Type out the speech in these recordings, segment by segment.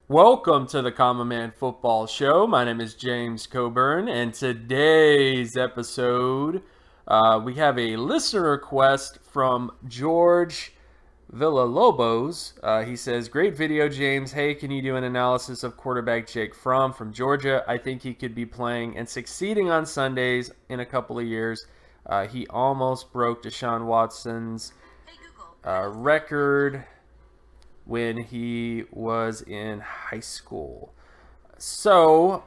Welcome to the Common Man Football Show. My name is James Coburn, and today's episode, we have a listener request from George Villalobos. He says, "Great video, James. Hey, can you do an analysis of quarterback Jake Fromm from Georgia? I think he could be playing and succeeding on Sundays in a couple of years. He almost broke Deshaun Watson's record when he was in high school." So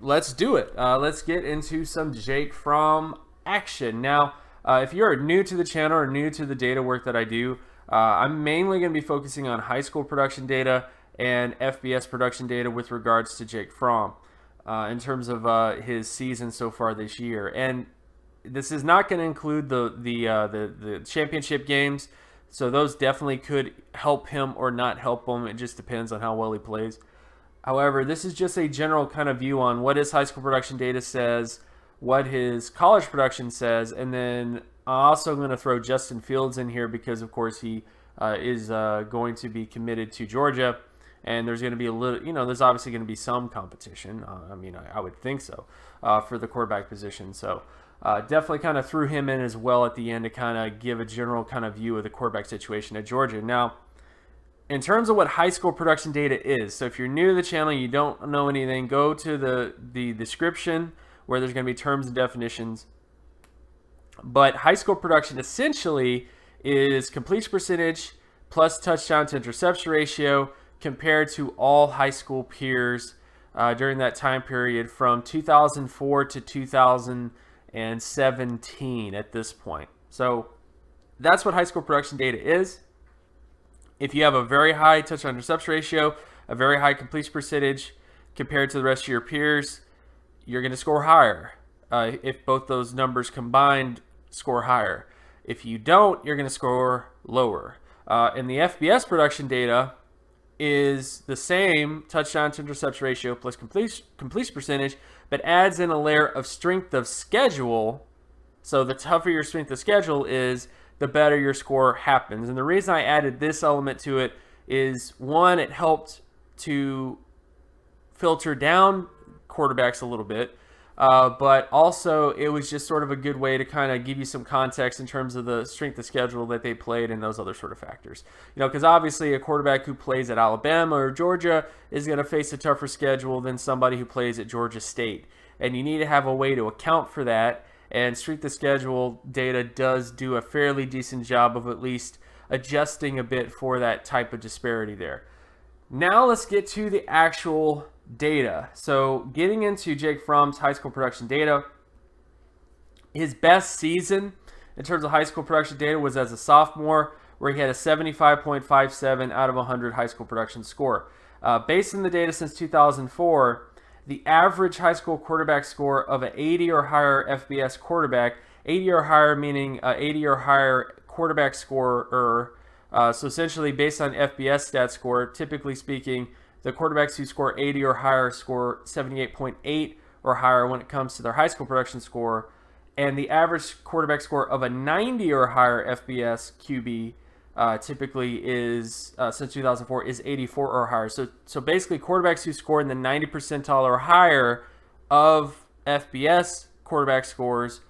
let's do it. Let's get into some Jake Fromm action. Now, if you're new to the channel or new to the data work that I do, I'm mainly going to be focusing on high school production data and FBS production data with regards to Jake Fromm in terms of his season so far this year. And this is not going to include the championship games. So those definitely could help him or not help him. It just depends on how well he plays. However, this is just a general kind of view on what his high school production data says, what his college production says, and then I'm also going to throw Justin Fields in here because, of course, he is going to be committed to Georgia, and there's going to be a little, there's obviously going to be some competition. I would think so for the quarterback position. So definitely kind of threw him in as well at the end to kind of give a general kind of view of the quarterback situation at Georgia. Now, in terms of what high school production data is, so if you're new to the channel, you don't know anything, go to the description where there's going to be terms and definitions. But high school production essentially is completion percentage plus touchdown to interception ratio compared to all high school peers during that time period from 2004 to 2017 at this point. So that's what high school production data is. If you have a very high touchdown interception ratio, a very high completion percentage compared to the rest of your peers, you're going to score higher. If both those numbers combined score higher. If you don't, you're going to score lower. And the FBS production data is the same touchdown to interception ratio plus completion percentage, but adds in a layer of strength of schedule. So the tougher your strength of schedule is, the better your score happens. And the reason I added this element to it is, one, it helped to filter down quarterbacks a little bit, but also it was just sort of a good way to kind of give you some context in terms of the strength of schedule that they played and those other sort of factors. Because obviously a quarterback who plays at Alabama or Georgia is going to face a tougher schedule than somebody who plays at Georgia State. And you need to have a way to account for that. And strength of schedule data does do a fairly decent job of at least adjusting a bit for that type of disparity there. Now let's get to the actual data. So getting into Jake Fromm's high school production data, his best season in terms of high school production data was as a sophomore, where he had a 75.57 out of 100 high school production score. Based on the data since 2004, the average high school quarterback score of an 80 or higher FBS quarterback, 80 or higher meaning 80 or higher quarterback scorer. So essentially based on FBS Stat Score, typically speaking, the quarterbacks who score 80 or higher score 78.8 or higher when it comes to their high school production score. And the average quarterback score of a 90 or higher FBS QB typically is, since 2004, is 84 or higher. So basically quarterbacks who score in the 90 percentile or higher of FBS quarterback scores,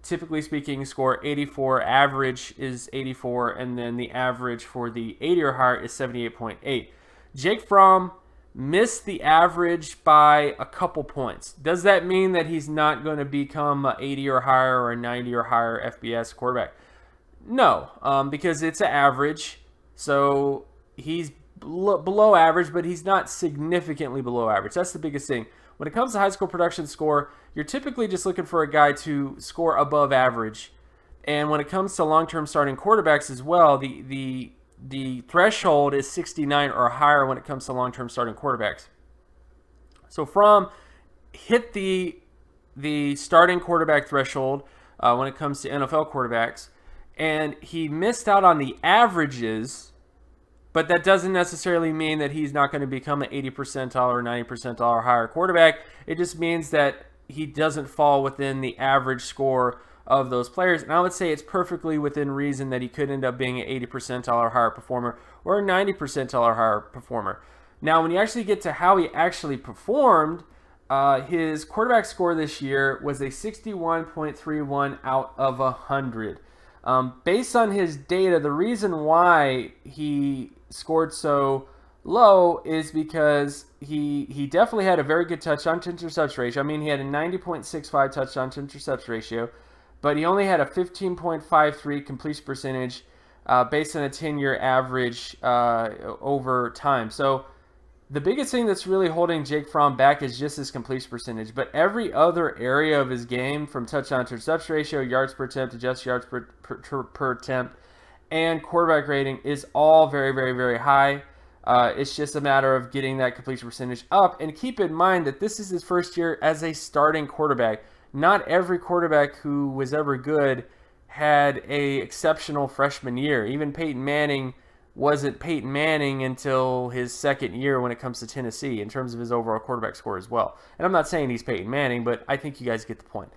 typically speaking, score 84. Average is 84, and then the average for the 80 or higher is 78.8. Jake Fromm missed the average by a couple points. Does that mean that he's not going to become an 80 or higher or a 90 or higher FBS quarterback? No, because it's an average. So he's below average, but he's not significantly below average. That's the biggest thing. When it comes to high school production score, you're typically just looking for a guy to score above average. And when it comes to long-term starting quarterbacks as well, the threshold is 69 or higher when it comes to long-term starting quarterbacks. So Fromm hit the starting quarterback threshold when it comes to NFL quarterbacks, and he missed out on the averages, but that doesn't necessarily mean that he's not going to become an 80 percentile or 90 percentile or higher quarterback. It just means that he doesn't fall within the average score of those players. And I would say it's perfectly within reason that he could end up being an 80 percentile or higher performer or a 90 percentile or higher performer. Now, when you actually get to how he actually performed, his quarterback score this year was a 61.31 out of 100. Based on his data, the reason why he scored so low is because he definitely had a very good touchdown to interception ratio. I mean, he had a 90.65 touchdown to interception ratio, but he only had a 15.53 completion percentage based on a 10-year average over time. So the biggest thing that's really holding Jake Fromm back is just his completion percentage. But every other area of his game, from touchdown to interception ratio, yards per attempt, adjusted yards per attempt, and quarterback rating, is all very, very, very high. It's just a matter of getting that completion percentage up. And keep in mind that this is his first year as a starting quarterback. Not every quarterback who was ever good had a exceptional freshman year. Even Peyton Manning wasn't Peyton Manning until his second year when it comes to Tennessee in terms of his overall quarterback score as well. And I'm not saying he's Peyton Manning, but I think you guys get the point.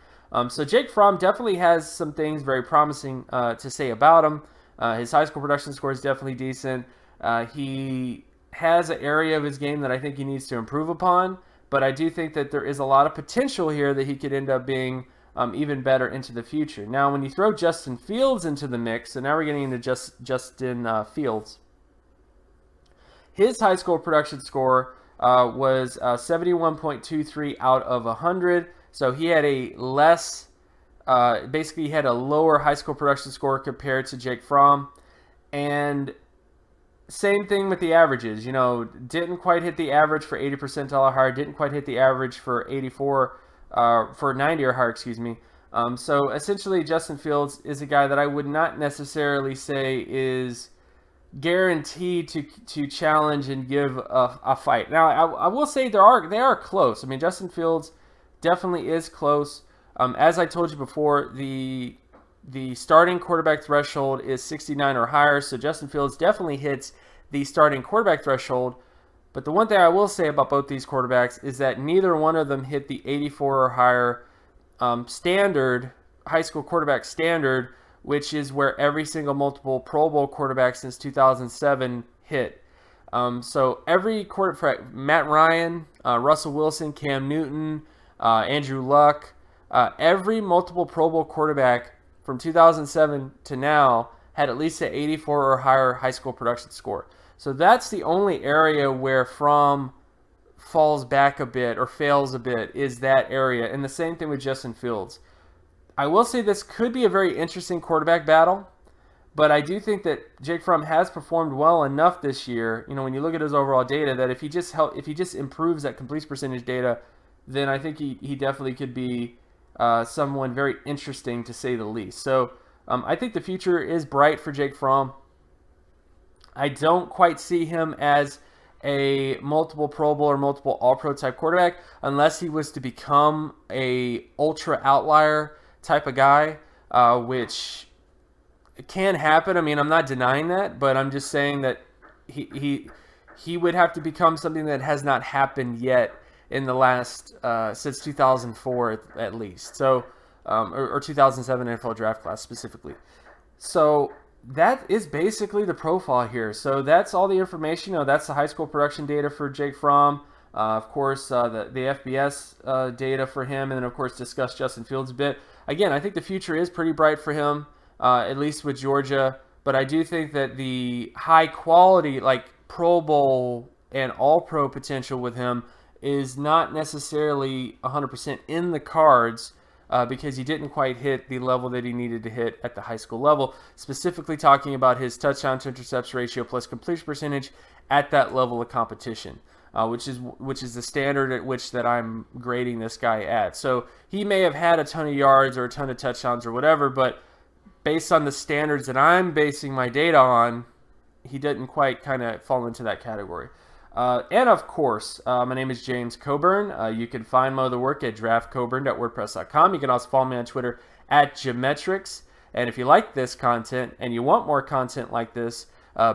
So Jake Fromm definitely has some things very promising to say about him. His high school production score is definitely decent. He has an area of his game that I think he needs to improve upon, but I do think that there is a lot of potential here that he could end up being even better into the future. Now, when you throw Justin Fields into the mix, so now we're getting into Justin Fields, his high school production score was 71.23 out of 100. So he had a basically he had a lower high school production score compared to Jake Fromm. And same thing with the averages. You know, didn't quite hit the average for 80 percentile or higher, didn't quite hit the average for 90 or higher, excuse me. So essentially, Justin Fields is a guy that I would not necessarily say is guaranteed to challenge and give a fight. Now, I will say they are close. I mean, Justin Fields definitely is close. As I told you before, the starting quarterback threshold is 69 or higher, so Justin Fields definitely hits the starting quarterback threshold. But the one thing I will say about both these quarterbacks is that neither one of them hit the 84 or higher standard, high school quarterback standard, which is where every single multiple Pro Bowl quarterback since 2007 hit. So every quarterback, Matt Ryan, Russell Wilson, Cam Newton, Andrew Luck, every multiple Pro Bowl quarterback from 2007 to now had at least an 84 or higher high school production score. So that's the only area where Fromm falls back a bit or fails a bit, is that area. And the same thing with Justin Fields. I will say this could be a very interesting quarterback battle, but I do think that Jake Fromm has performed well enough this year, you know, when you look at his overall data, that if he just improves that completion percentage data, then I think he definitely could be someone very interesting, to say the least. So I think the future is bright for Jake Fromm. I don't quite see him as a multiple Pro Bowl or multiple All-Pro type quarterback unless he was to become a ultra outlier type of guy, which can happen. I mean, I'm not denying that, but I'm just saying that he would have to become something that has not happened yet in the last since 2004 at least. So or 2007 NFL draft class specifically. So that is basically the profile here. So that's all the information. You know, that's the high school production data for Jake Fromm. Of course, the FBS data for him, and then of course discuss Justin Fields a bit. Again, I think the future is pretty bright for him, at least with Georgia. But I do think that the high quality, like Pro Bowl and All-Pro potential with him is not necessarily 100% in the cards. Because he didn't quite hit the level that he needed to hit at the high school level, specifically talking about his touchdown to interception ratio plus completion percentage at that level of competition, which is the standard at which that I'm grading this guy at. So he may have had a ton of yards or a ton of touchdowns or whatever, but based on the standards that I'm basing my data on, he didn't quite kind of fall into that category. And of course, my name is James Coburn. You can find my other work at draftcoburn.wordpress.com. You can also follow me on Twitter at Geometrics. And if you like this content and you want more content like this,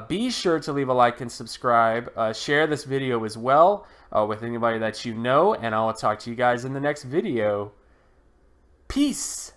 be sure to leave a like and subscribe. Share this video as well with anybody that you know. And I'll talk to you guys in the next video. Peace.